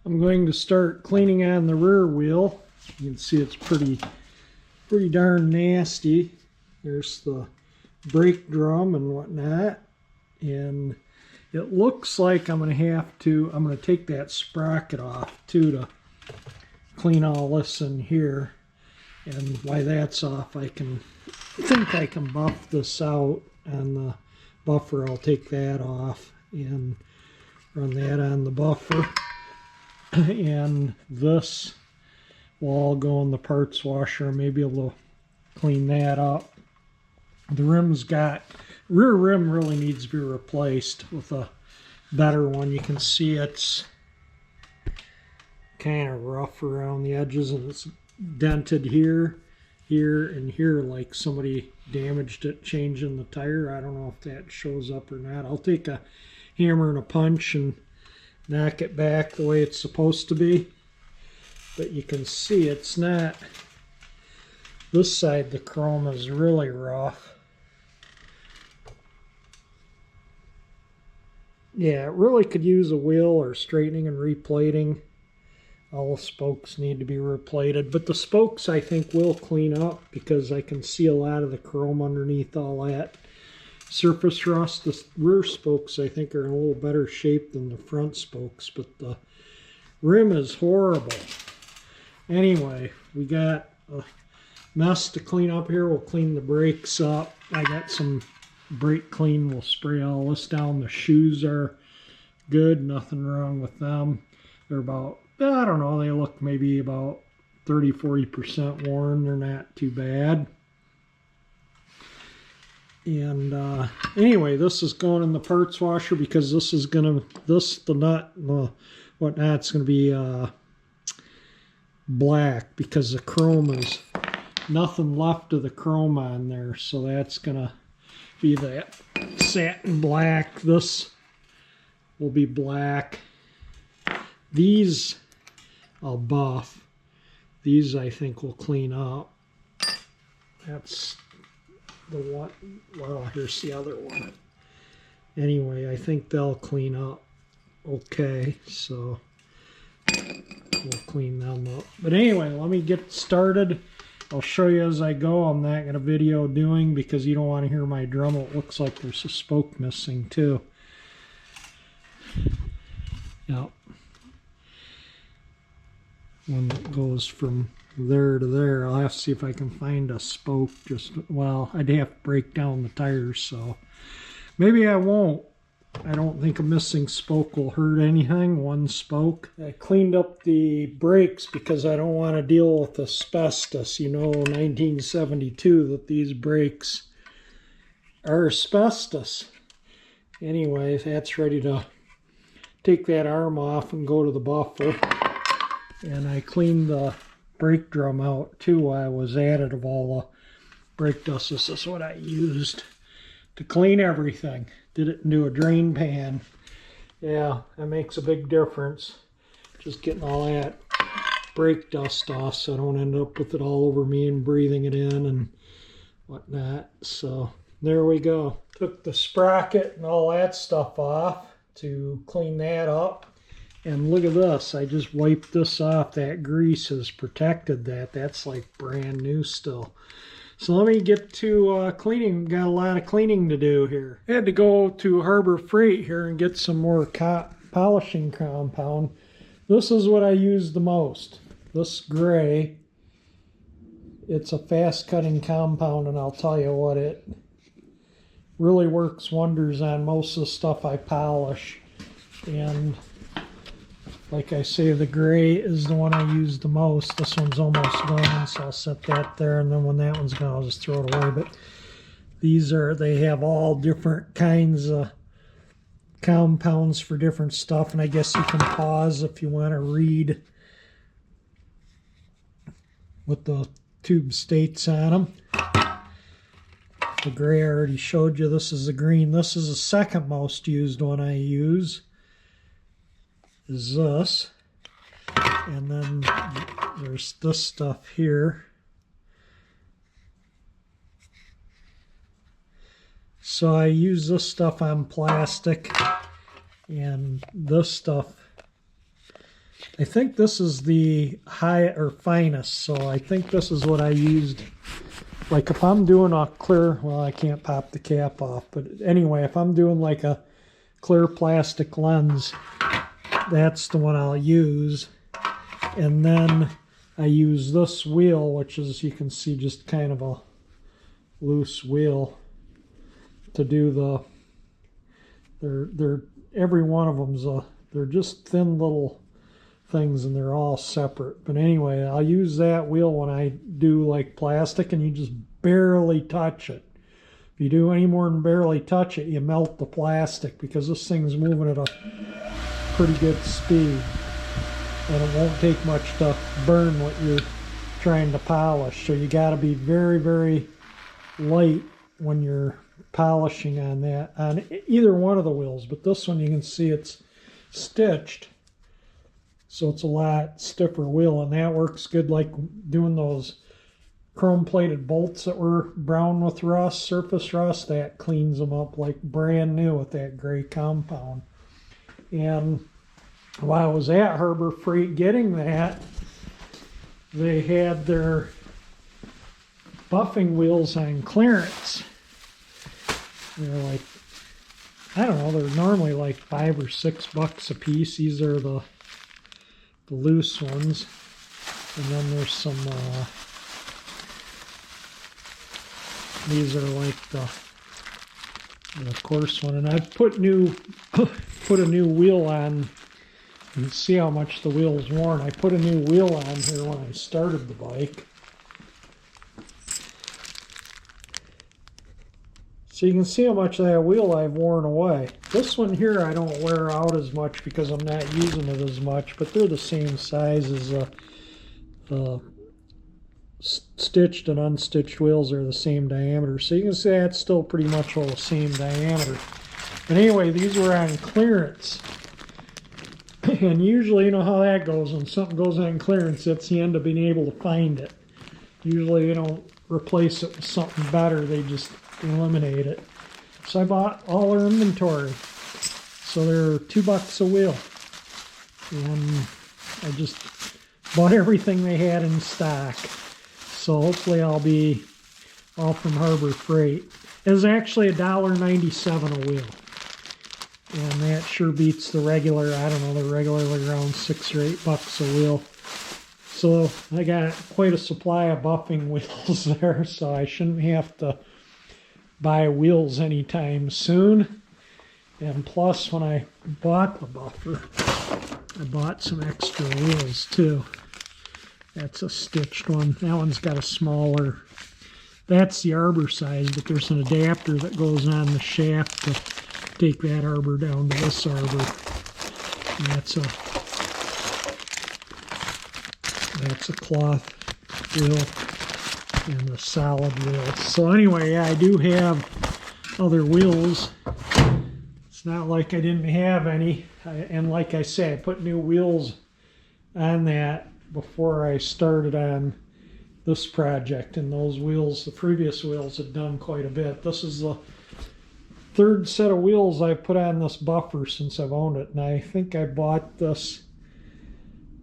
I'm going to start cleaning on the rear wheel. You can see it's pretty darn nasty. There's the brake drum and whatnot, and it looks like I'm going to take that sprocket off too to clean all this in here. And while that's off, I think I can buff this out on the buffer. I'll take that off and run that on the buffer. And this will all go in the parts washer. Maybe able to clean that up. The rear rim really needs to be replaced with a better one. You can see it's kind of rough around the edges, and it's dented here, and here, like somebody damaged it changing the tire. I don't know if that shows up or not. I'll take a hammer and a punch and knock it back the way it's supposed to be. But you can see it's not, this side the chrome is really rough. Yeah, it really could use a wheel or straightening and replating. All the spokes need to be replated, but the spokes I think will clean up because I can see a lot of the chrome underneath all that surface rust. The rear spokes I think are in a little better shape than the front spokes, but the rim is horrible. Anyway, we got a mess to clean up here. We'll clean the brakes up. I got some brake clean. We'll spray all this down. The shoes are good, nothing wrong with them. They're about, I don't know, they look maybe about 30-40% worn. They're not too bad. And anyway, this is going in the parts washer because this is gonna, the nut and the whatnot's gonna be black because the chrome is nothing left of the chrome on there. So that's gonna be that satin black. This will be black. These I'll buff. These I think will clean up. That's the one. Well, here's the other one. Anyway, I think they'll clean up okay, so we'll clean them up. But anyway, let me get started. I'll show you as I go. I'm not going to video doing because you don't want to hear my drum. It looks like there's a spoke missing too. Yep. One that goes from there to there. I'll have to see if I can find a spoke. Well, I'd have to break down the tires, so maybe I won't. I don't think a missing spoke will hurt anything. One spoke. I cleaned up the brakes because I don't want to deal with asbestos. You know, 1972, that these brakes are asbestos. Anyway, that's ready to take that arm off and go to the buffer. And I cleaned the brake drum out too while I was at it of all the brake dust. This is what I used to clean everything. Did it into a drain pan. Yeah, that makes a big difference. Just getting all that brake dust off so I don't end up with it all over me and breathing it in and whatnot. So there we go. Took the sprocket and all that stuff off to clean that up. And look at this, I just wiped this off. That grease has protected that. That's like brand new still. So let me get to cleaning. Got a lot of cleaning to do here. I had to go to Harbor Freight here and get some more polishing compound. This is what I use the most. This gray. It's a fast cutting compound, and I'll tell you what, it really works wonders on most of the stuff I polish. And like I say, the gray is the one I use the most. This one's almost gone, so I'll set that there, and then when that one's gone, I'll just throw it away. But these are, they have all different kinds of compounds for different stuff, and I guess you can pause if you want to read what the tube states on them. The gray I already showed you. This is the green. This is the second most used one I use. Is this, and then there's this stuff here. So I use this stuff on plastic, and this stuff I think this is the high or finest, so I think this is what I used. Like if I'm doing a clear, well, I can't pop the cap off, but anyway, if I'm doing like a clear plastic lens, that's the one I'll use. And then I use this wheel, which is, you can see, just kind of a loose wheel to do the, they're every one of them's they're just thin little things and they're all separate. But anyway, I'll use that wheel when I do like plastic, and you just barely touch it. If you do any more than barely touch it, you melt the plastic, because this thing's moving at a pretty good speed, and it won't take much to burn what you're trying to polish. So you got to be very, very light when you're polishing on that, on either one of the wheels. But this one, you can see it's stitched, so it's a lot stiffer wheel, and that works good like doing those chrome plated bolts that were brown with rust, surface rust. That cleans them up like brand new with that gray compound. And while I was at Harbor Freight getting that, they had their buffing wheels on clearance. They're like, I don't know, they're normally like $5 or $6 a piece. These are the loose ones, and then there's some these are like the coarse one. And I've put a new wheel on. You can see how much the wheel's worn. I put a new wheel on here when I started the bike, so you can see how much of that wheel I've worn away. This one here I don't wear out as much because I'm not using it as much, but they're the same size as stitched and unstitched wheels are the same diameter. So you can see that's still pretty much all the same diameter. But anyway, these were on clearance. And usually, you know how that goes. When something goes on clearance, that's the end of being able to find it. Usually they don't replace it with something better. They just eliminate it. So I bought all their inventory. So they're $2 a wheel. And I just bought everything they had in stock. So hopefully I'll be all from Harbor Freight. It was actually $1.97 a wheel. And that sure beats the regular, I don't know, they're regularly around $6 or $8 a wheel. So I got quite a supply of buffing wheels there, so I shouldn't have to buy wheels anytime soon. And plus, when I bought the buffer, I bought some extra wheels too. That's a stitched one. That one's got a smaller, that's the arbor size, but there's an adapter that goes on the shaft to take that arbor down to this arbor. And that's a cloth wheel and a solid wheel. So anyway, yeah, I do have other wheels. It's not like I didn't have any. And like I say, I put new wheels on that before I started on this project. And those wheels, the previous wheels, had done quite a bit. This is the third set of wheels I've put on this buffer since I've owned it. And I think I bought this,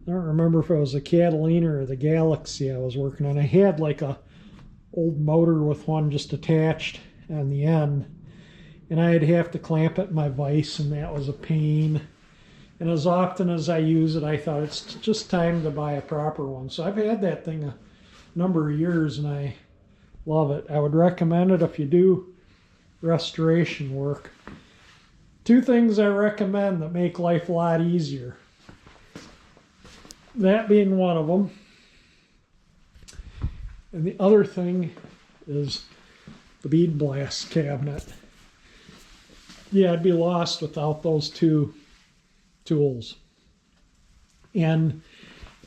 I don't remember if it was the Catalina or the Galaxy I was working on. I had like a old motor with one just attached on the end, and I'd have to clamp it in my vise, and that was a pain. And as often as I use it, I thought it's just time to buy a proper one. So I've had that thing a number of years, and I love it. I would recommend it if you do restoration work. Two things I recommend that make life a lot easier. That being one of them. And the other thing is the bead blast cabinet. Yeah, I'd be lost without those two tools. And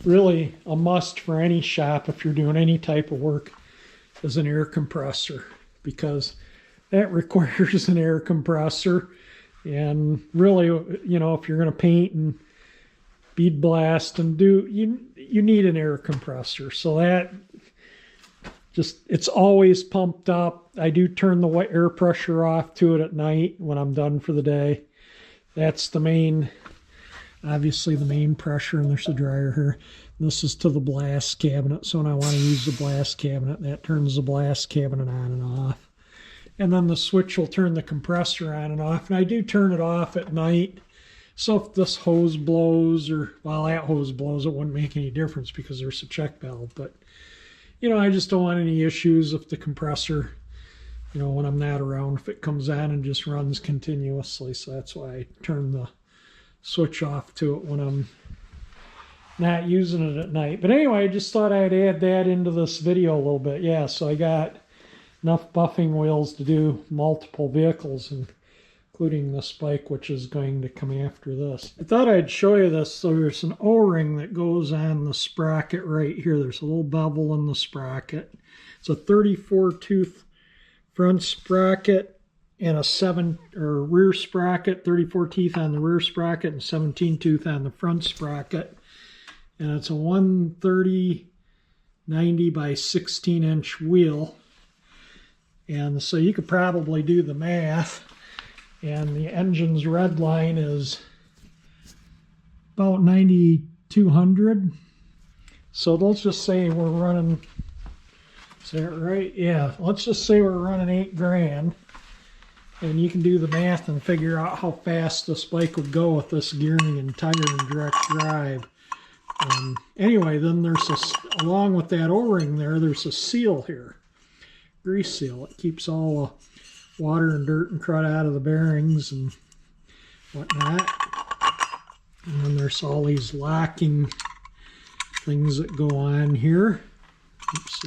really a must for any shop if you're doing any type of work is an air compressor, because that requires an air compressor. And really, you know, if you're going to paint and bead blast and you need an air compressor. So that just, it's always pumped up. I do turn the air pressure off to it at night when I'm done for the day. That's the main obviously the main pressure, and there's a dryer here. This is to the blast cabinet, so when I want to use the blast cabinet, that turns the blast cabinet on and off. And then the switch will turn the compressor on and off, and I do turn it off at night. So if this hose blows, or, well, that hose blows, it wouldn't make any difference because there's a check valve. But, you know, I just don't want any issues if the compressor, you know, when I'm not around, if it comes on and just runs continuously. So that's why I turn the switch off to it when I'm not using it at night. But anyway, I just thought I'd add that into this video a little bit. Yeah, so I got enough buffing wheels to do multiple vehicles, including the spike, which is going to come after this. I thought I'd show you this. So there's an O-ring that goes on the sprocket right here. There's a little bevel in the sprocket. It's a 34 tooth front sprocket and a rear sprocket, 34 teeth on the rear sprocket and 17 tooth on the front sprocket. And it's a 130/90 by 16-inch wheel. And so you could probably do the math. And the engine's red line is about 9,200. So let's just say we're running, is that right? Yeah, let's just say we're running $8,000. And you can do the math and figure out how fast this bike would go with this gearing and tire and direct drive. Anyway, then there's along with that O-ring there's a seal here, grease seal. It keeps all the water and dirt and crud out of the bearings and whatnot. And then there's all these locking things that go on here. Oops,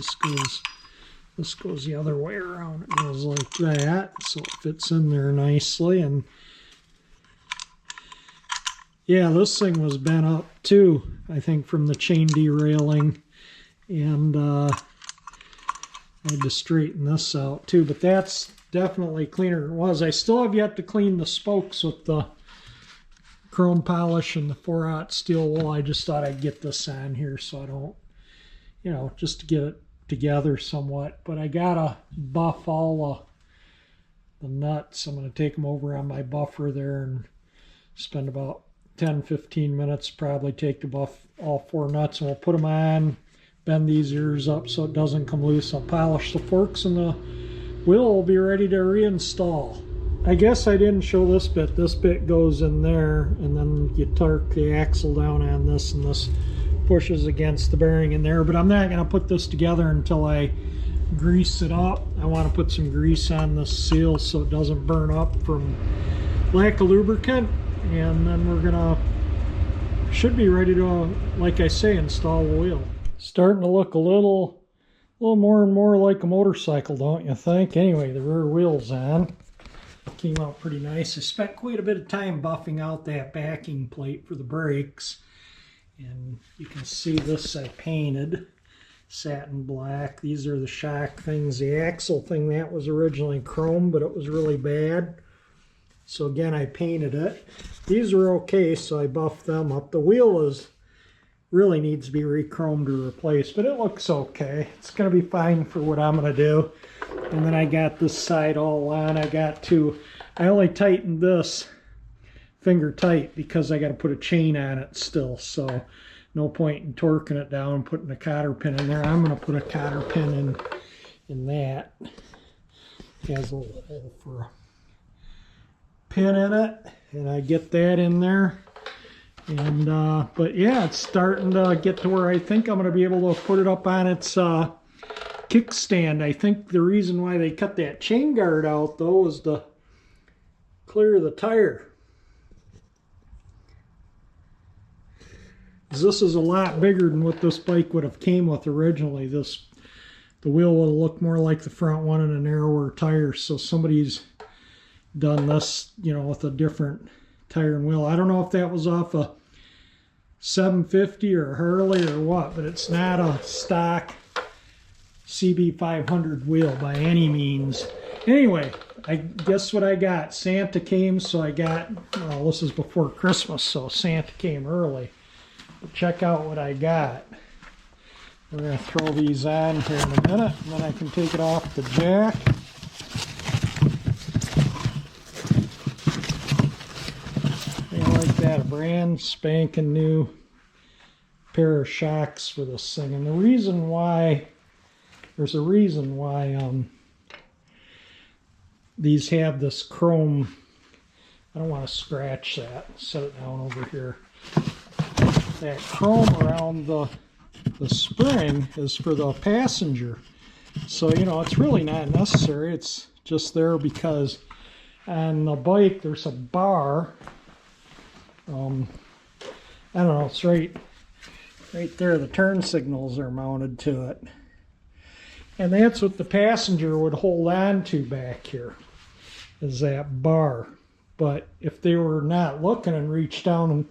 this goes the other way around. It goes like that, so it fits in there nicely. And yeah, this thing was bent up too, I think, from the chain derailing. And I had to straighten this out too, but that's definitely cleaner than it was. I still have yet to clean the spokes with the chrome polish and the 4/0 steel wool. I just thought I'd get this on here so I don't, you know, just to get it together somewhat. But I gotta buff all the nuts. I'm going to take them over on my buffer there and spend about 10-15 minutes, probably take to buff all 4 nuts, and we'll put them on, bend these ears up so it doesn't come loose. I'll polish the forks, and the wheel will be ready to reinstall. I guess I didn't show this bit. This bit goes in there, and then you torque the axle down on this, and this pushes against the bearing in there. But I'm not going to put this together until I grease it up. I want to put some grease on the seal so it doesn't burn up from lack of lubricant. And then we're gonna, should be ready to, like I say, install the wheel. Starting to look a little more and more like a motorcycle, don't you think? Anyway, the rear wheel's on. Came out pretty nice. I spent quite a bit of time buffing out that backing plate for the brakes. And you can see this I painted satin black. These are the shock things. The axle thing, that was originally chrome, but it was really bad. So again, I painted it. These are okay, so I buffed them up. The wheel really needs to be re-chromed or replaced, but it looks okay. It's going to be fine for what I'm going to do. And then I got this side all on. I only tightened this finger tight because I got to put a chain on it still. So no point in torquing it down and putting a cotter pin in there. I'm going to put a cotter pin in that. It has a little hole for a pin in it, and I get that in there. And but yeah, it's starting to get to where I think I'm going to be able to put it up on its kickstand. I think the reason why they cut that chain guard out though was to clear the tire. This is a lot bigger than what this bike would have came with originally. The wheel would have looked more like the front one and a narrower tire, so somebody's done this, you know, with a different tire and wheel. I don't know if that was off a 750 or a Harley or what, but it's not a stock CB500 wheel by any means. Anyway, I guess what I got. Santa came, so I got, well, this is before Christmas, so Santa came early. But check out what I got. We're going to throw these on here in a minute, and then I can take it off the jack. got a brand spanking new pair of shocks for this thing, and the reason why, there's a reason why these have this chrome. I don't want to scratch that. Set it down over here. That chrome around the spring is for the passenger. So, you know, it's really not necessary. It's just there because on the bike there's a bar. I don't know, it's right there. The turn signals are mounted to it. And that's what the passenger would hold on to back here, is that bar. But if they were not looking and reached down and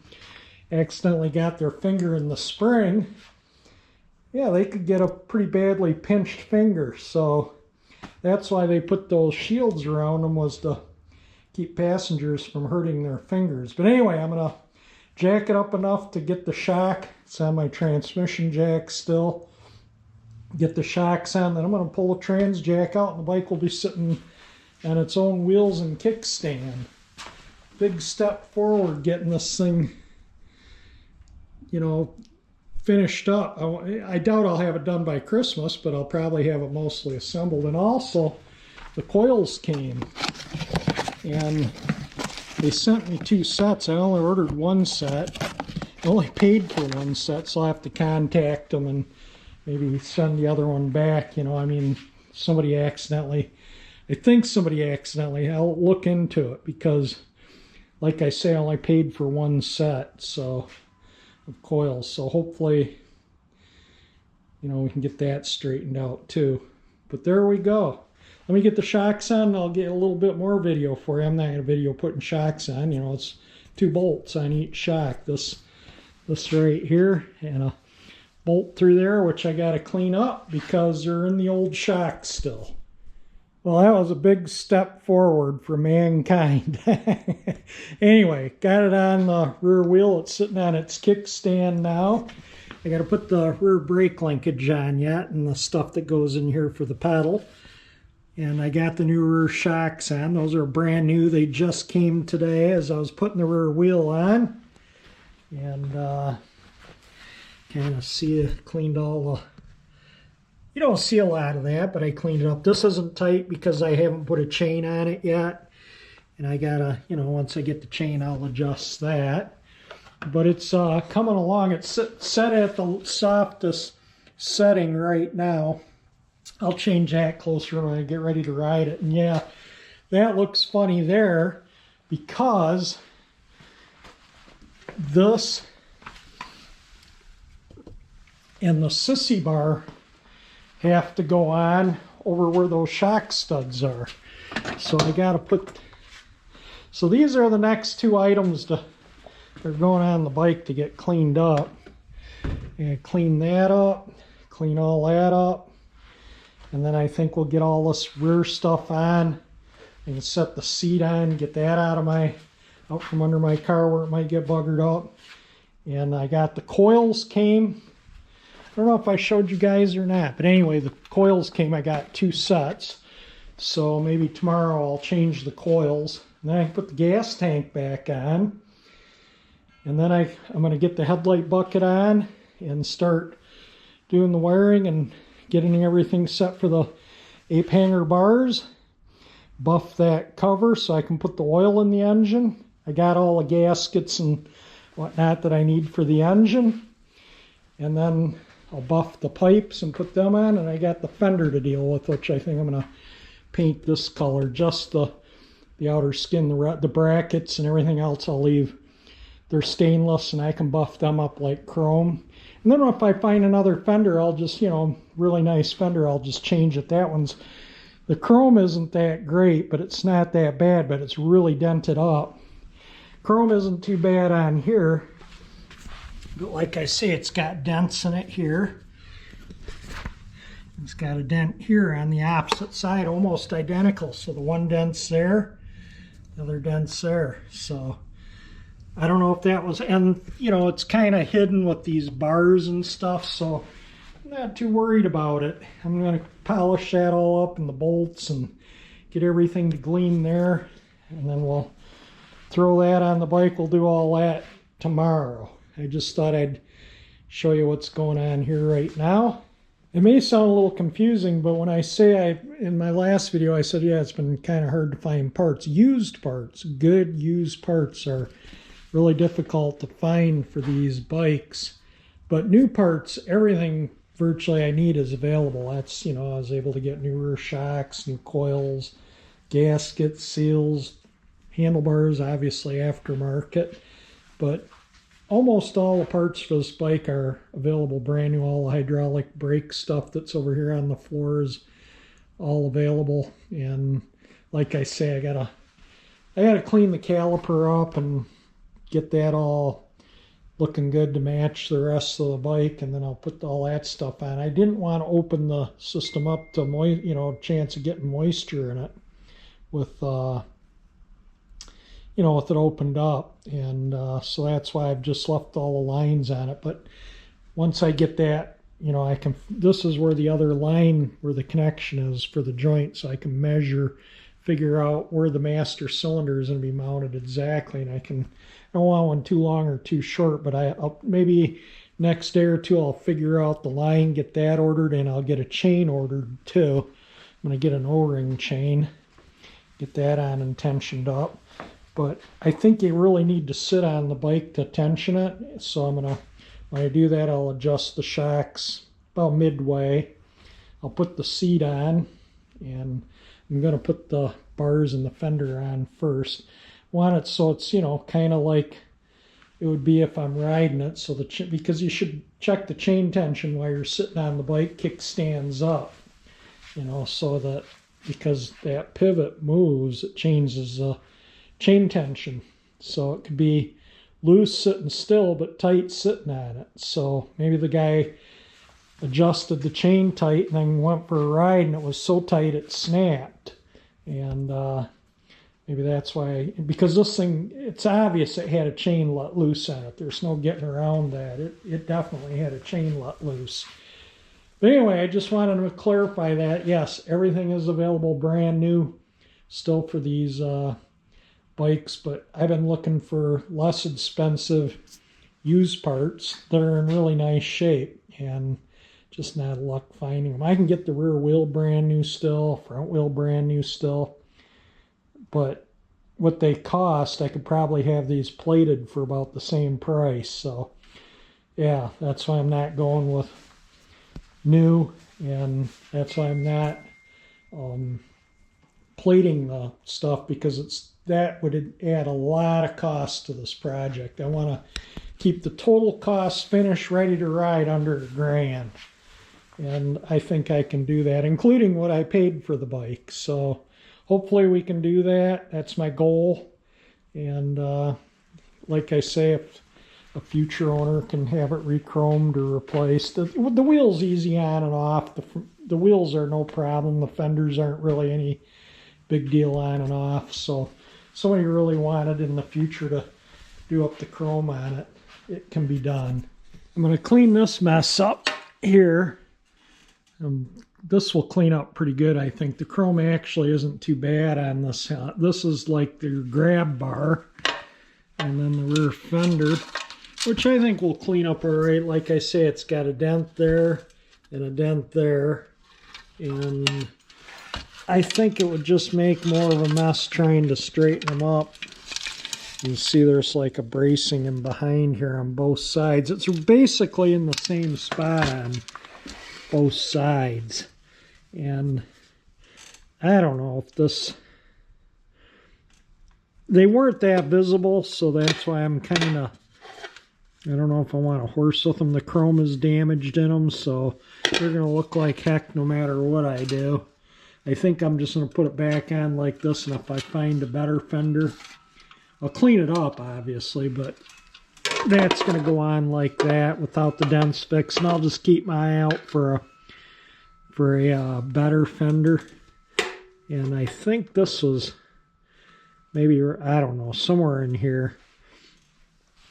accidentally got their finger in the spring, yeah, they could get a pretty badly pinched finger. So that's why they put those shields around them, was to keep passengers from hurting their fingers. But anyway, I'm going to jack it up enough to get the shock. It's on my transmission jack still. Get the shocks on, then I'm going to pull the trans jack out and the bike will be sitting on its own wheels and kickstand. Big step forward getting this thing, you know, finished up. I doubt I'll have it done by Christmas, but I'll probably have it mostly assembled. And also, the coils came, and they sent me 2 sets. I only ordered 1 set. I only paid for 1 set, so I'll have to contact them and maybe send the other one back. You know, I mean, somebody accidentally, I think somebody accidentally, I'll look into it, because like I say, I only paid for 1 set of coils. So hopefully, you know, we can get that straightened out too. But there we go. Let me get the shocks on and I'll get a little bit more video for you. I'm not going to video putting shocks on. You know, it's 2 bolts on each shock. This right here, and a bolt through there, which I got to clean up because they're in the old shocks still. Well, that was a big step forward for mankind. Anyway, got it on the rear wheel. It's sitting on its kickstand now. I got to put the rear brake linkage on yet, and the stuff that goes in here for the pedal. And I got the new rear shocks on. Those are brand new. They just came today as I was putting the rear wheel on. And kind of see it, cleaned all the, you don't see a lot of that, but I cleaned it up. This isn't tight because I haven't put a chain on it yet. And I gotta, you know, once I get the chain, I'll adjust that. But it's coming along. It's set at the softest setting right now. I'll change that closer when I get ready to ride it. And yeah, that looks funny there because this and the sissy bar have to go on over where those shock studs are. So I got to put, so these are the next 2 items that are going on the bike to get cleaned up. And clean that up, clean all that up, and then I think we'll get all this rear stuff on. I can set the seat on, get that out from under my car where it might get buggered up. And I got the coils came. I don't know if I showed you guys or not, but anyway, the coils came. I got 2 sets. So maybe tomorrow I'll change the coils. And then I can put the gas tank back on. And then I'm going to get the headlight bucket on and start doing the wiring and getting everything set for the ape hanger bars. Buff that cover so I can put the oil in the engine. I got all the gaskets and whatnot that I need for the engine. And then I'll buff the pipes and put them on. And I got the fender to deal with, which I think I'm going to paint this color. Just the outer skin, the brackets and everything else I'll leave. They're stainless and I can buff them up like chrome. And then if I find another fender, I'll just, you know, really nice fender, I'll just change it. That one's, the chrome isn't that great, but it's not that bad, but it's really dented up. Chrome isn't too bad on here, but like I say, it's got dents in it here. It's got a dent here on the opposite side, almost identical. So the one dent's there, the other dent's there. So I don't know if that was, and you know, it's kind of hidden with these bars and stuff, so I'm not too worried about it. I'm going to polish that all up in the bolts and get everything to gleam there, and then we'll throw that on the bike. We'll do all that tomorrow. I just thought I'd show you what's going on here right now. It may sound a little confusing, but when I say in my last video, I said, yeah, it's been kind of hard to find parts. Used parts, good used parts are really difficult to find for these bikes. But new parts, everything virtually I need is available. That's, I was able to get new rear shocks, new coils, gaskets, seals, handlebars, obviously aftermarket. But almost all the parts for this bike are available brand new. All the hydraulic brake stuff that's over here on the floor is all available. And like I say, I gotta clean the caliper up and get that all looking good to match the rest of the bike, and then I'll put all that stuff on. I didn't want to open the system up to chance of getting moisture in it with with it opened up, and so that's why I've just left all the lines on it. But once I get that, this is where the other line, where the connection is for the joint, so I can figure out where the master cylinder is going to be mounted exactly, and I don't want one too long or too short, but I'll maybe next day or two I'll figure out the line, get that ordered, and I'll get a chain ordered too. I'm going to get an O-ring chain, get that on and tensioned up. But I think you really need to sit on the bike to tension it. So when I do that, I'll adjust the shocks about midway. I'll put the seat on, and I'm going to put the bars and the fender on first. Want it so it's, kind of like it would be if I'm riding it. So because you should check the chain tension while you're sitting on the bike, kickstands up, so that because that pivot moves, it changes the chain tension. So it could be loose sitting still, but tight sitting on it. So maybe the guy adjusted the chain tight and then went for a ride and it was so tight it snapped. And maybe that's why, because this thing, it's obvious it had a chain let loose on it. There's no getting around that. It definitely had a chain let loose. But anyway, I just wanted to clarify that. Yes, everything is available brand new still for these bikes, but I've been looking for less expensive used parts that are in really nice shape, and just not luck finding them. I can get the rear wheel brand new still, front wheel brand new still, but what they cost, I could probably have these plated for about the same price. So yeah, that's why I'm not going with new, and that's why I'm not plating the stuff, because that would add a lot of cost to this project. I want to keep the total cost finished ready to ride under $1,000, and I think I can do that, including what I paid for the bike. So hopefully we can do that. That's my goal. And like I say, if a future owner can have it re-chromed or replaced, the wheel's easy on and off. The wheels are no problem. The fenders aren't really any big deal on and off. So if somebody really wanted in the future to do up the chrome on it, it can be done. I'm going to clean this mess up here. This will clean up pretty good, I think. The chrome actually isn't too bad on this. This is like the grab bar, and then the rear fender, which I think will clean up all right. Like I say, it's got a dent there and a dent there, and I think it would just make more of a mess trying to straighten them up. You see there's like a bracing in behind here on both sides. It's basically in the same spot on both sides. And I don't know if they weren't that visible, so that's why I'm kind of, I don't know if I want to horse with them. The chrome is damaged in them, so they're going to look like heck no matter what I do. I think I'm just going to put it back on like this, and if I find a better fender, I'll clean it up, obviously, but that's going to go on like that without the dents fixed, and I'll just keep my eye out for a better fender. And I think this was maybe, I don't know, somewhere in here,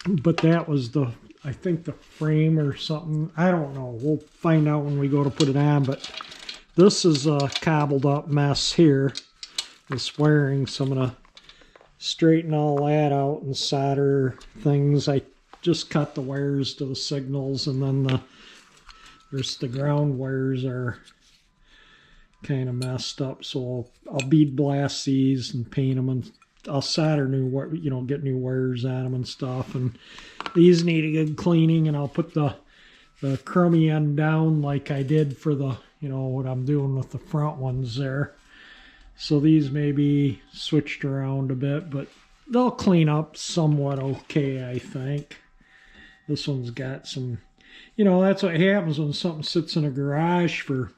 but that was I think the frame or something. I don't know. We'll find out when we go to put it on, but this is a cobbled up mess here, this wiring, so I'm going to straighten all that out and solder things. I just cut the wires to the signals, and then there's the ground wires are kind of messed up, so I'll bead blast these and paint them, and I'll solder get new wires on them and stuff. And these need a good cleaning, and I'll put the crummy end down like I did for the, what I'm doing with the front ones there. So these may be switched around a bit, but they'll clean up somewhat okay, I think. This one's got some, that's what happens when something sits in a garage for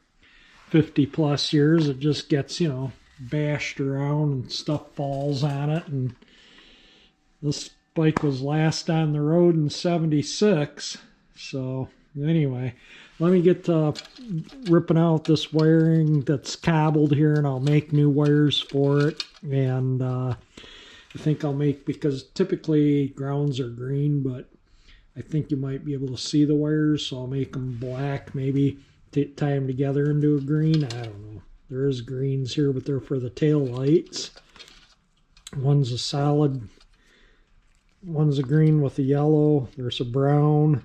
50 plus years. It just gets, bashed around and stuff falls on it. And this bike was last on the road in '76. So anyway, let me get to ripping out this wiring that's cobbled here, and I'll make new wires for it. And I think I'll make, because typically grounds are green, but I think you might be able to see the wires, so I'll make them black, maybe tie them together into a green. I don't know. There is greens here, but they're for the tail lights. One's a solid, one's a green with a yellow, there's a brown,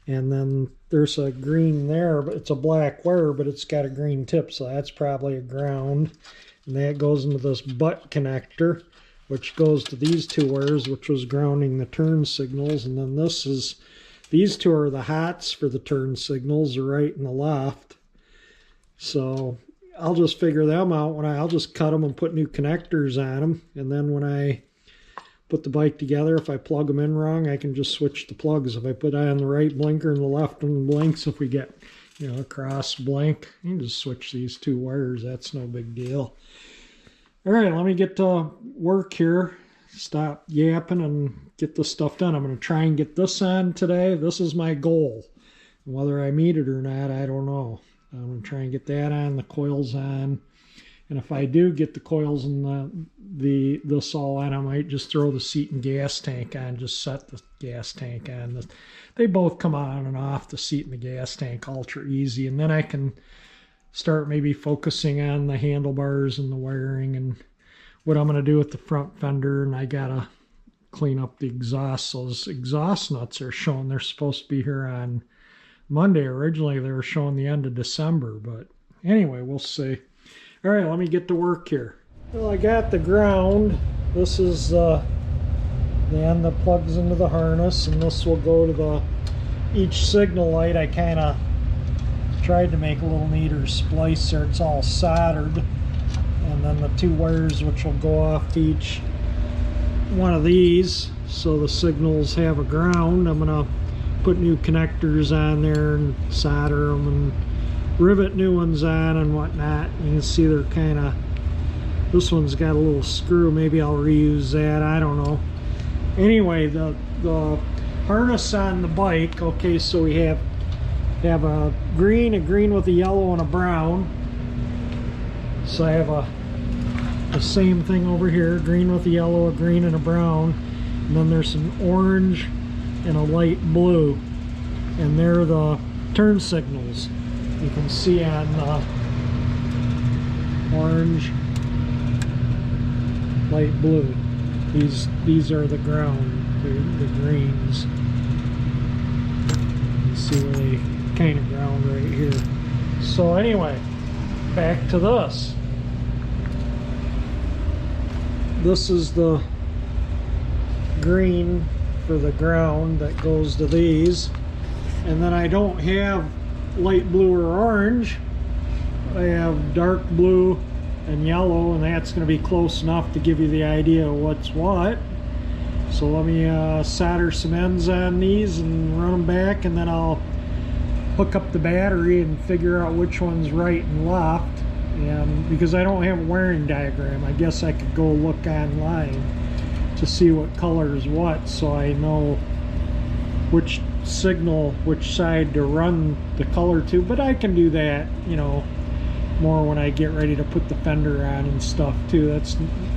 and then there's a green there, but it's a black wire, but it's got a green tip, so that's probably a ground. And that goes into this butt connector, which goes to these two wires, which was grounding the turn signals. And then these two are the hots for the turn signals, the right and the left. So I'll just figure them out I'll just cut them and put new connectors on them. And then when I put the bike together, if I plug them in wrong, I can just switch the plugs. If I put on the right blinker and the left one blinks, if we get, a cross blink, you can just switch these two wires. That's no big deal. All right, let me get to work here. Stop yapping and get this stuff done. I'm going to try and get this on today. This is my goal. Whether I meet it or not, I don't know. I'm going to try and get that on, the coils on. And if I do get the coils and this all on, I might just throw the seat and gas tank on, just set the gas tank on. They both come on and off, the seat and the gas tank, ultra easy. And then I can start maybe focusing on the handlebars and the wiring and what I'm going to do with the front fender. And I got to clean up the exhaust. Those exhaust nuts are showing they're supposed to be here on Monday. Originally, they were showing the end of December. But anyway, we'll see. All right, let me get to work here. Well, I got the ground. This is the end that plugs into the harness, and this will go to each signal light. I kind of tried to make a little neater splice there. It's all soldered. And then the two wires which will go off to each one of these, so the signals have a ground. I'm going to put new connectors on there and solder them and rivet new ones on and whatnot. You can see they're kind of, this one's got a little screw. Maybe I'll reuse that, I don't know. Anyway, the harness on the bike, okay, so we have a green with a yellow and a brown. So I have the same thing over here, green with a yellow, a green and a brown, and then there's an orange and a light blue, and they're the turn signals. You can see on the orange, light blue. These are the ground, the greens. You see where they kind of ground right here. So anyway, back to this. This is the green for the ground that goes to these. And then I don't have light blue or orange. I have dark blue and yellow, and that's going to be close enough to give you the idea of what's what. So let me solder some ends on these and run them back, and then I'll hook up the battery and figure out which one's right and left. And because I don't have a wiring diagram, I guess I could go look online to see what color is what, so I know which signal, which side to run the color to. But I can do that, you know, more when I get ready to put the fender on and stuff too.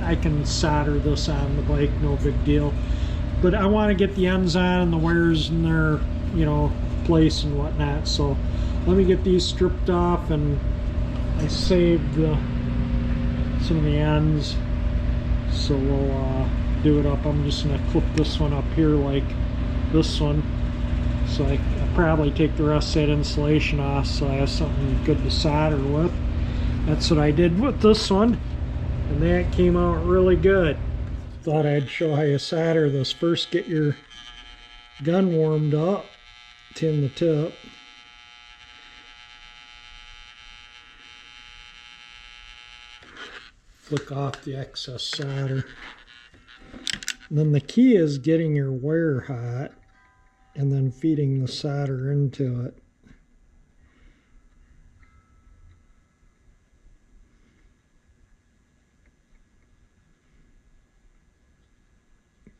I can solder this on the bike, no big deal. But I want to get the ends on and the wires in their, you know, place and whatnot. So let me get these stripped off, and I saved some of the ends So we'll do it up. I'm just going to clip this one up here like this one. So I'll probably take the rest of that insulation off so I have something good to solder with. That's what I did with this one, and that came out really good. Thought I'd show how you solder this. First, get your gun warmed up, tin the tip. Flick off the excess solder. And then the key is getting your wire hot and then feeding the solder into it.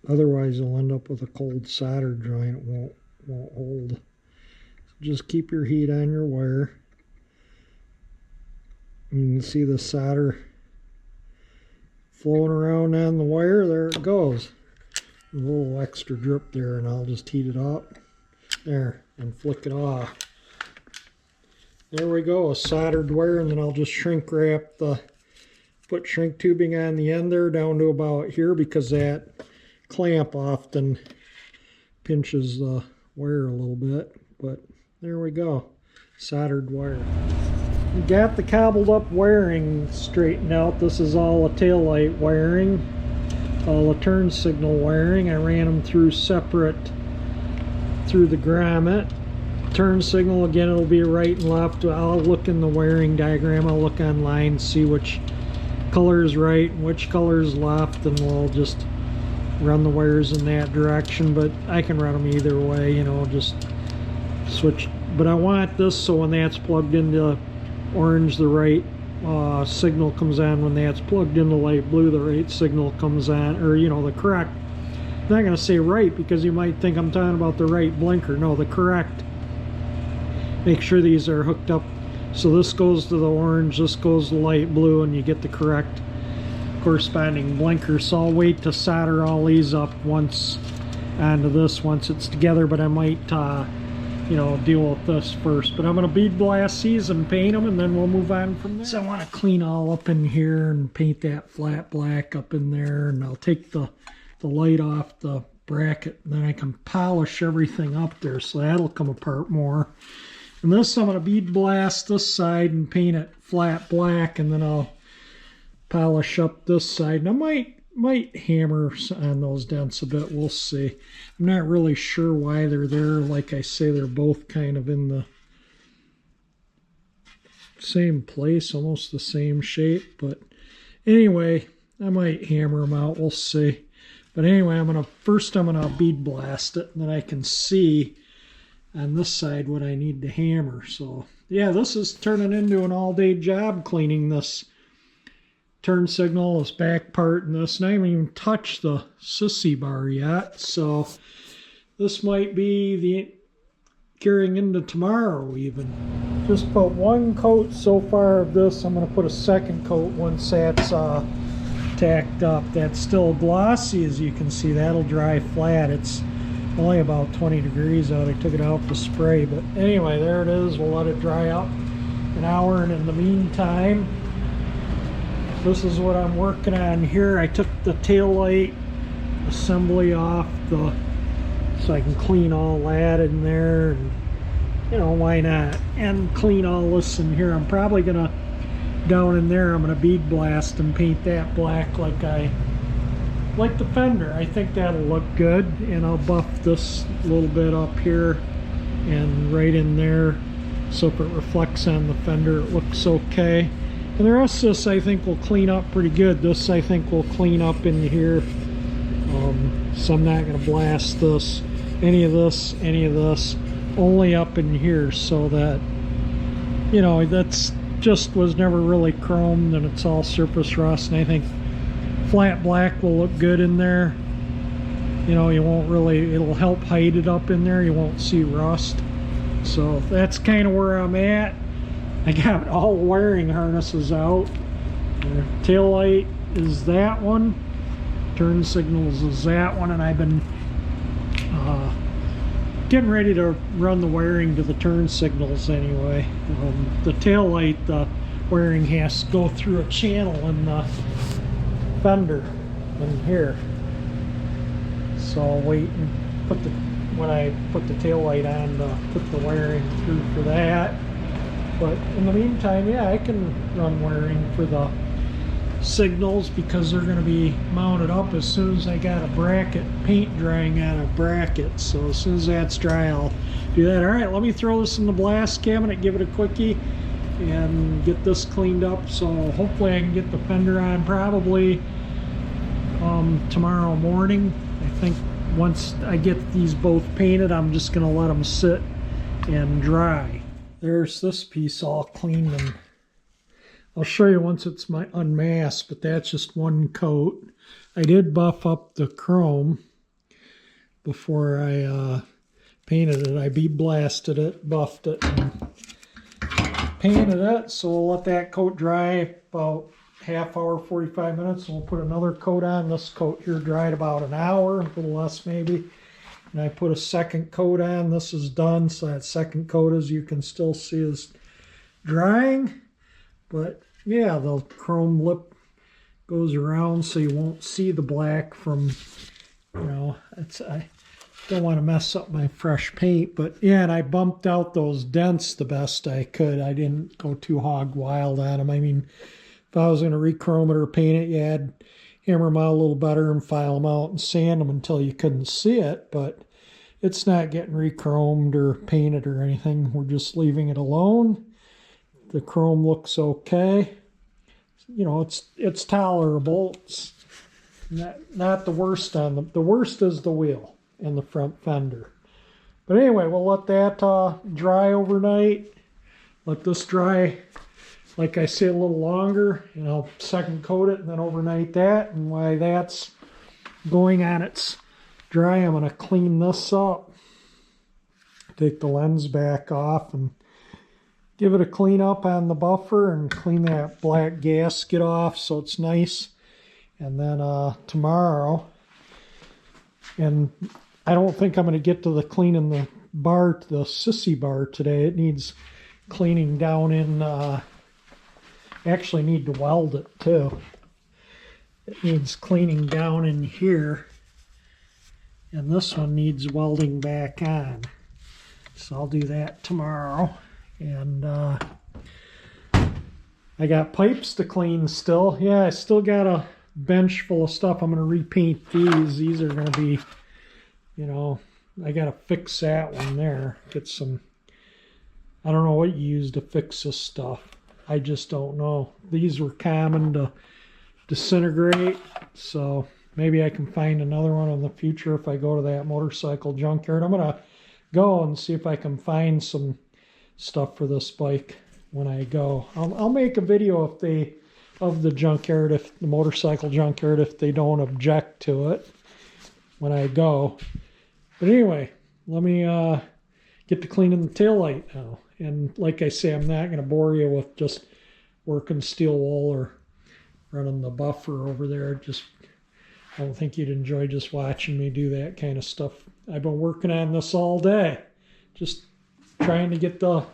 Otherwise you'll end up with a cold solder joint. It won't hold. So just keep your heat on your wire. You can see the solder flowing around on the wire. There it goes. A little extra drip there, and I'll just heat it up there and flick it off. There we go, a soldered wire, and then I'll just shrink wrap put shrink tubing on the end there down to about here, because that clamp often pinches the wire a little bit. But there we go, soldered wire. We got the cobbled up wiring straightened out. This is all a taillight wiring, all the turn signal wiring. I ran them through separate through the grommet. Turn signal, again, it'll be right and left. I'll look in the wiring diagram, I'll look online, see which color is right and which color is left, and we'll just run the wires in that direction. But I can run them either way, you know, just switch. But I want this so when that's plugged into orange, the right signal comes on. When that's plugged into light blue, the right signal comes on, or you know, the correct. I'm not going to say right, because you might think I'm talking about the right blinker. No, the correct. Make sure these are hooked up. So this goes to the orange, this goes to light blue, and you get the correct corresponding blinker. So I'll wait to solder all these up once onto this once it's together, but I might you know, deal with this first. But I'm going to bead blast these and paint them, and then we'll move on from there. So I want to clean all up in here and paint that flat black up in there, and I'll take the light off the bracket, and then I can polish everything up there, so that'll come apart more. And this, I'm going to bead blast this side and paint it flat black, and then I'll polish up this side. And I might hammer on those dents a bit. We'll see. I'm not really sure why they're there. Like I say, they're both kind of in the same place, almost the same shape. But anyway, I might hammer them out. We'll see. But anyway, I'm gonna bead blast it, and then I can see on this side what I need to hammer. So yeah, this is turning into an all-day job cleaning this turn signal, this back part, and this. And I haven't even touched the sissy bar yet, so this might be the carrying into tomorrow even. Just put one coat so far of this. I'm going to put a second coat once that's tacked up. That's still glossy, as you can see. That'll dry flat. It's only about 20 degrees out. I took it out to spray, but anyway, there it is. We'll let it dry up an hour, and in the meantime, this is what I'm working on here. I took the tail light assembly off so I can clean all that in there, and you know, why not, and clean all this in here. I'm probably gonna down in there, I'm gonna bead blast and paint that black like the Fender. I think that'll look good, and I'll buff this a little bit up here and right in there, so if it reflects on the Fender, it looks okay. And the rest of this I think will clean up pretty good. This I think will clean up in here. So I'm not going to blast this, any of this, only up in here, so that, you know, that's just was never really chromed, and it's all surface rust. And I think flat black will look good in there. You know, you won't really, it'll help hide it up in there. You won't see rust. So that's kind of where I'm at. I got all wiring harnesses out. The tail light is that one. Turn signals is that one, and I've been getting ready to run the wiring to the turn signals anyway. The tail light, the wiring has to go through a channel in the Fender. in here. So I'll wait and put the, when I put the tail light on, put the wiring through for that. But in the meantime, yeah, I can run wiring for the signals because they're going to be mounted up as soon as I got a bracket, paint drying on a bracket. So as soon as that's dry, I'll do that. All right, let me throw this in the blast cabinet, give it a quickie, and get this cleaned up. So hopefully I can get the fender on probably tomorrow morning. I think once I get these both painted, I'm just going to let them sit and dry. There's this piece all cleaned, and I'll show you once it's unmasked, but that's just one coat. I did buff up the chrome before I painted it. I bead-blasted it, buffed it, and painted it. So we'll let that coat dry about half hour, 45 minutes, and we'll put another coat on. This coat here dried about an hour, a little less maybe. And I put a second coat on. This is done, so that second coat, as you can still see, is drying. But yeah, the chrome lip goes around so you won't see the black from, you know, I don't want to mess up my fresh paint. But yeah, and I bumped out those dents the best I could. I didn't go too hog wild on them. I mean, if I was going to re-chrome it or paint it, you had hammer them out a little better and file them out and sand them until you couldn't see it. But it's not getting re-chromed or painted or anything. We're just leaving it alone. The chrome looks okay. You know, it's tolerable. It's not the worst on the worst is the wheel and the front fender. But anyway, we'll let that dry overnight. Let this dry, like I say, a little longer, and I'll second coat it and then overnight that. And while that's going on its dry, I'm going to clean this up. Take the lens back off and give it a clean up on the buffer and clean that black gasket off so it's nice. And then tomorrow, and I don't think I'm going to get to the cleaning the bar, the sissy bar today. It needs cleaning down in, actually need to weld it too. It needs cleaning down in here. And this one needs welding back on. So I'll do that tomorrow. And I got pipes to clean still. Yeah, I still got a bench full of stuff. I'm going to repaint these. These are going to be, you know, I got to fix that one there. Get some, I don't know what you use to fix this stuff. I just don't know. These were common to disintegrate. So maybe I can find another one in the future if I go to that motorcycle junkyard. I'm going to go and see if I can find some stuff for this bike when I go. I'll make a video of the junkyard, if the motorcycle junkyard, if they don't object to it when I go. But anyway, let me get to cleaning the taillight now. And like I say, I'm not going to bore you with just working steel wool or running the buffer over there. Just, I don't think you'd enjoy just watching me do that kind of stuff. I've been working on this all day, just trying to get the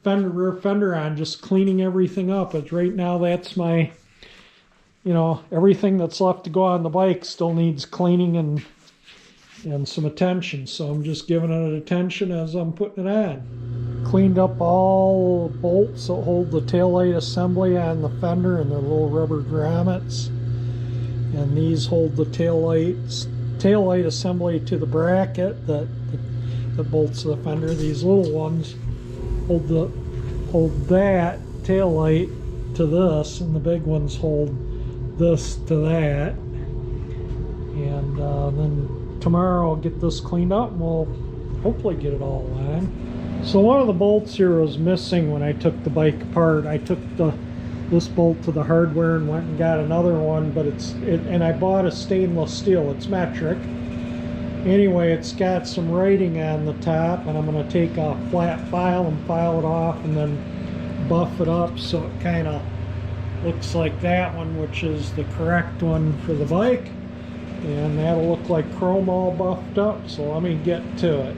rear fender on, just cleaning everything up. But right now, that's my, you know, everything that's left to go on the bike still needs cleaning and some attention. So I'm just giving it attention as I'm putting it on. Cleaned up all bolts that hold the taillight assembly on the fender and the little rubber grommets. And these hold the taillight assembly to the bracket that bolts the fender. These little ones hold that taillight to this, and the big ones hold this to that. And then tomorrow I'll get this cleaned up and we'll hopefully get it all on. So one of the bolts here was missing when I took the bike apart. I took this bolt to the hardware and went and got another one, but and I bought a stainless steel. It's metric. Anyway, it's got some writing on the top, and I'm going to take a flat file and file it off and then buff it up so it kind of looks like that one, which is the correct one for the bike. And that'll look like chrome all buffed up. So let me get to it.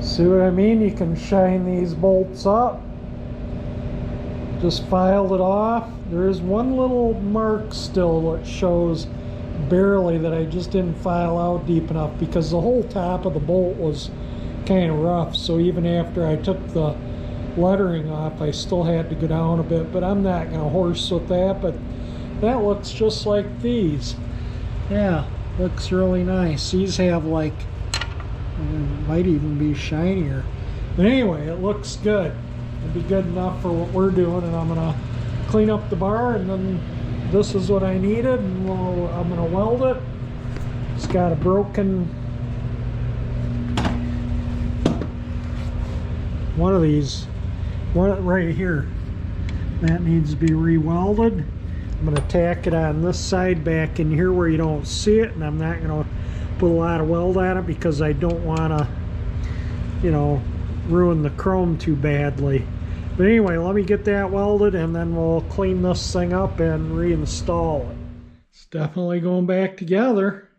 See what I mean? You can shine these bolts up. Just filed it off. There is one little mark still that shows barely that I just didn't file out deep enough because the whole top of the bolt was kind of rough. So even after I took the lettering off, I still had to go down a bit, but I'm not going to horse with that. But that looks just like these. Yeah, looks really nice. These have like, might even be shinier. But anyway, it looks good. It'll be good enough for what we're doing, and I'm gonna clean up the bar, and then this is what I needed, and I'm gonna weld it. It's got a broken one of these, one right here. That needs to be re-welded. I'm gonna tack it on this side back in here where you don't see it, and I'm not gonna put a lot of weld on it because I don't wanna, you know, ruin the chrome too badly. But anyway, let me get that welded and then we'll clean this thing up and reinstall it. It's definitely going back together.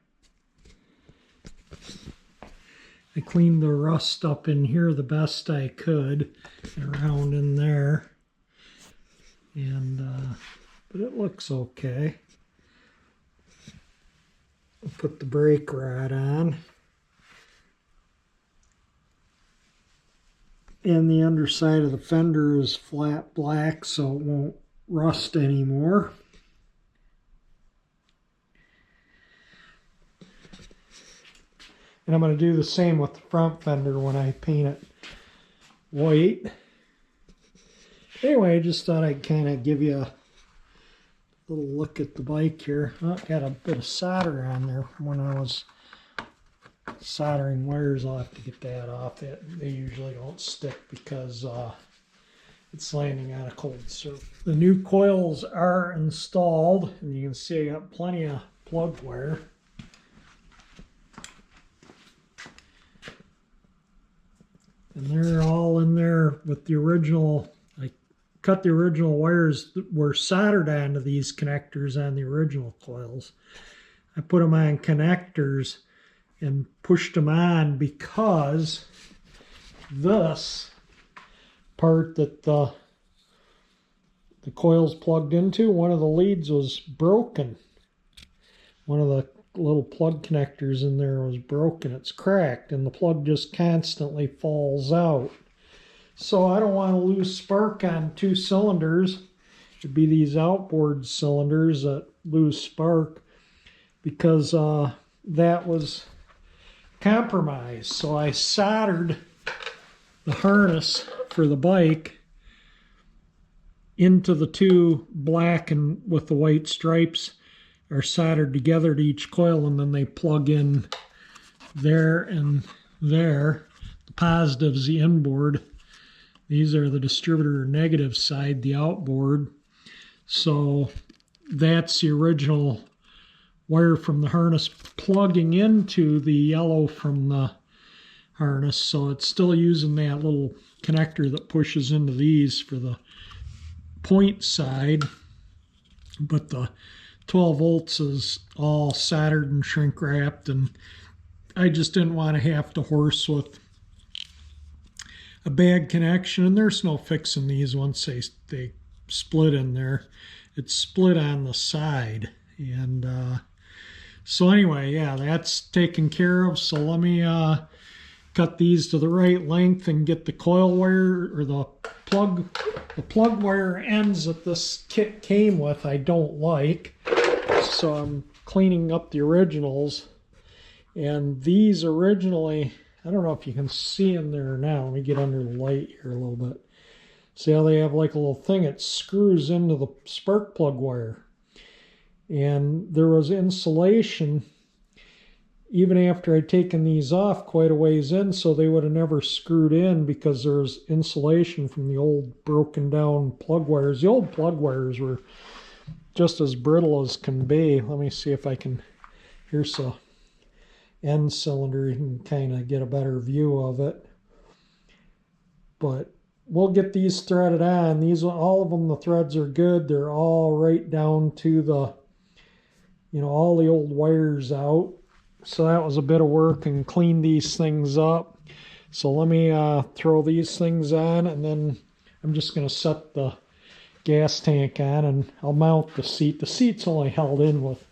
I cleaned the rust up in here the best I could, around in there, and but it looks okay. I'll put the brake rod on. And the underside of the fender is flat black, so it won't rust anymore. And I'm going to do the same with the front fender when I paint it white. Anyway, I just thought I'd kind of give you a little look at the bike here. Oh, got a bit of solder on there from when I was soldering wires. I'll have to get that off. They usually don't stick because it's landing on a cold surface. The new coils are installed, and you can see I got plenty of plug wire. And they're all in there with the original. I cut the original wires that were soldered onto these connectors on the original coils. I put them on connectors and pushed them on because this part that the coil's plugged into, one of the leads was broken. One of the little plug connectors in there was broken. It's cracked, and the plug just constantly falls out. So I don't want to lose spark on two cylinders. It'd be these outboard cylinders that lose spark, because that was compromised. So I soldered the harness for the bike into the two black and with the white stripes are soldered together to each coil, and then they plug in there and there. The positive's the inboard. These are the distributor negative side, the outboard. So that's the original wire from the harness plugging into the yellow from the harness. So it's still using that little connector that pushes into these for the point side, but the 12 volts is all soldered and shrink wrapped, and I just didn't want to have to horse with a bad connection. And there's no fixing these once they split in there. It's split on the side, and so anyway, yeah, that's taken care of. So let me cut these to the right length and get the coil wire, or the plug wire ends that this kit came with I don't like. So I'm cleaning up the originals. And these originally, I don't know if you can see in there now. Let me get under the light here a little bit. See how they have like a little thing that screws into the spark plug wire. And there was insulation even after I'd taken these off quite a ways in, so they would have never screwed in because there's insulation from the old broken down plug wires. The old plug wires were just as brittle as can be. Let me see if I can, here's a end cylinder, you can kind of get a better view of it. But we'll get these threaded on. These, all of them, the threads are good. They're all right down to the, you know, all the old wires out. So that was a bit of work, and clean these things up. So let me throw these things on, and then I'm just going to set the gas tank on, and I'll mount the seat. The seat's only held in with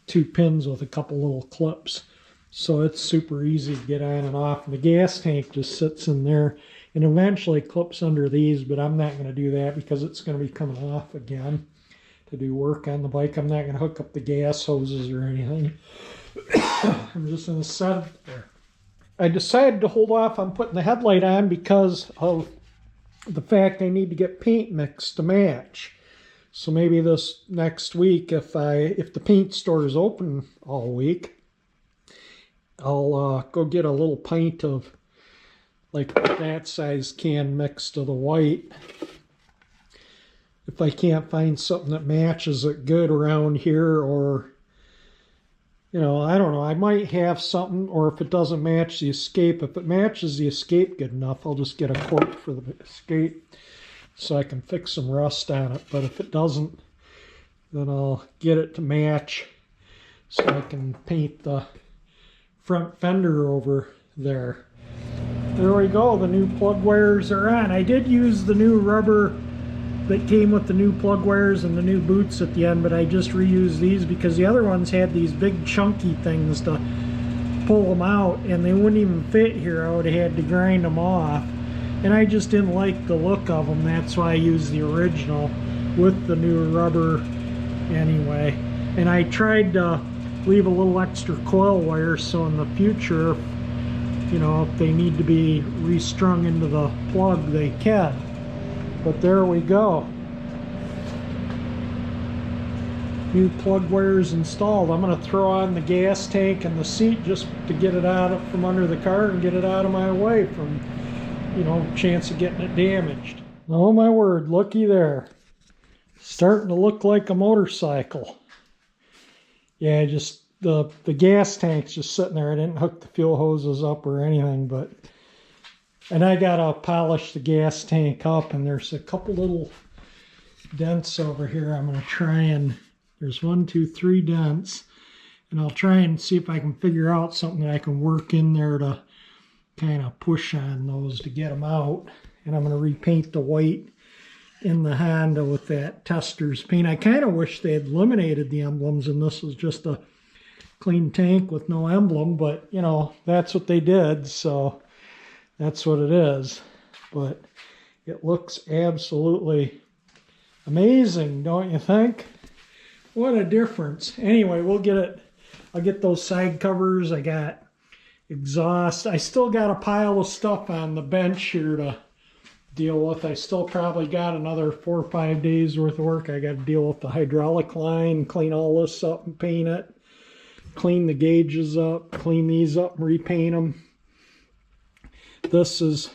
2 pins with a couple little clips, so it's super easy to get on and off. And the gas tank just sits in there and eventually clips under these, but I'm not going to do that because it's going to be coming off again to do work on the bike. I'm not going to hook up the gas hoses or anything. I'm just going to set it there. I decided to hold off on putting the headlight on because of the fact I need to get paint mixed to match. So maybe this next week, if the paint store is open all week, I'll go get a little pint of like that size can mixed to the white. If I can't find something that matches it good around here, or I don't know, I might have something, or if it doesn't match the escape, if it matches the escape good enough, I'll just get a quote for the escape so I can fix some rust on it. But if it doesn't, then I'll get it to match so I can paint the front fender over there. There we go, the new plug wires are on. I did use the new rubber that came with the new plug wires and the new boots at the end, but I just reused these because the other ones had these big chunky things to pull them out, and they wouldn't even fit here. I would have had to grind them off, and I just didn't like the look of them. That's why I used the original with the new rubber anyway. And I tried to leave a little extra coil wire so in the future, if they need to be restrung into the plug, they can. But there we go. New plug wires installed. I'm going to throw on the gas tank and the seat just to get it out from under the car and get it out of my way from, chance of getting it damaged. Oh my word, looky there. Starting to look like a motorcycle. Yeah, just the gas tank's just sitting there. I didn't hook the fuel hoses up or anything, and I gotta polish the gas tank up, and there's a couple little dents over here. I'm gonna try and, there's 1, 2, 3 dents, and I'll try and see if I can figure out something that I can work in there to kind of push on those to get them out. And I'm gonna repaint the white in the Honda with that Tester's paint. I kind of wish they had eliminated the emblems and this was just a clean tank with no emblem, but that's what they did, so that's what it is. But it looks absolutely amazing, don't you think? What a difference. Anyway, we'll get it. I'll get those side covers. I got exhaust. I still got a pile of stuff on the bench here to deal with. I still probably got another 4 or 5 days worth of work. I got to deal with the hydraulic line, clean all this up and paint it, clean the gauges up, clean these up and repaint them. This is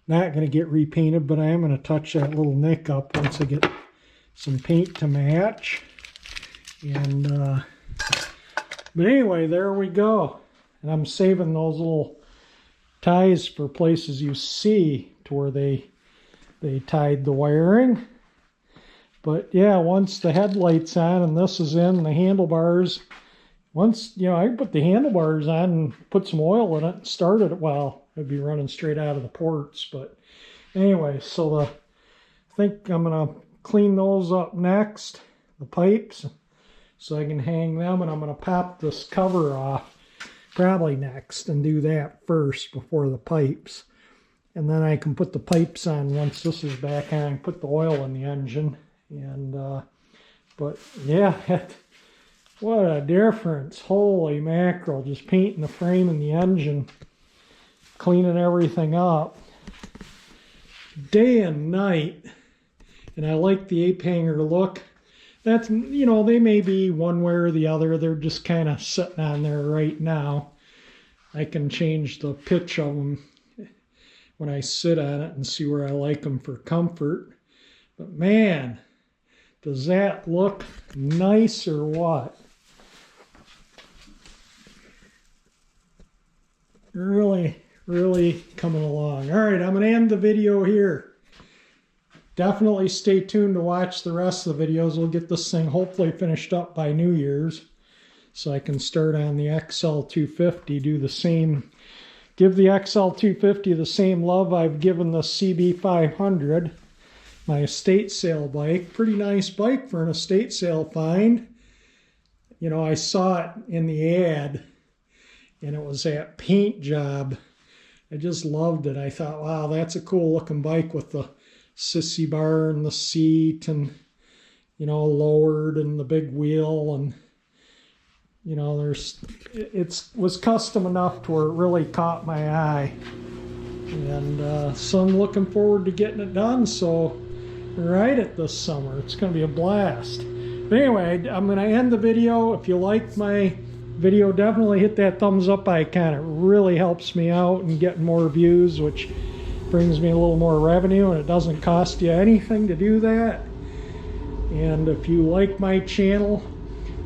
not going to get repainted, but I am going to touch that little nick up once I get some paint to match. And but anyway, there we go. And I'm saving those little ties for places you see to where they tied the wiring. But yeah, once the headlight's on and this is in, the handlebars, once, I put the handlebars on and put some oil in it and started it, well, it'd be running straight out of the ports. But anyway, so I think I'm going to clean those up next, the pipes, so I can hang them, and I'm going to pop this cover off probably next and do that first before the pipes. And then I can put the pipes on once this is back on and put the oil in the engine. And but yeah, what a difference. Holy mackerel, just painting the frame and the engine, cleaning everything up day and night. And I like the ape hanger look. That's, they may be one way or the other. They're just kind of sitting on there right now. I can change the pitch of them when I sit on it and see where I like them for comfort. But man, does that look nice or what? Really, really coming along. All right, I'm going to end the video here. Definitely stay tuned to watch the rest of the videos. We'll get this thing hopefully finished up by New Year's, so I can start on the XL250, do the same, give the XL250 the same love I've given the CB500. my estate sale bike. Pretty nice bike for an estate sale find. You know, I saw it in the ad, and it was that paint job. I just loved it. I thought, wow, that's a cool looking bike with the sissy bar and the seat and, you know, lowered and the big wheel. And, you know, it was custom enough to where it really caught my eye. And so I'm looking forward to getting it done. So ride it this summer. It's going to be a blast. But anyway, I'm going to end the video. If you like my video, definitely hit that thumbs up icon. It really helps me out in getting more views, which brings me a little more revenue, and it doesn't cost you anything to do that. And if you like my channel,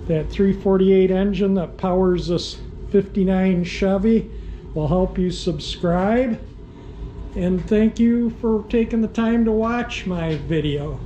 that 348 engine that powers this 59 Chevy will help you subscribe. And thank you for taking the time to watch my video.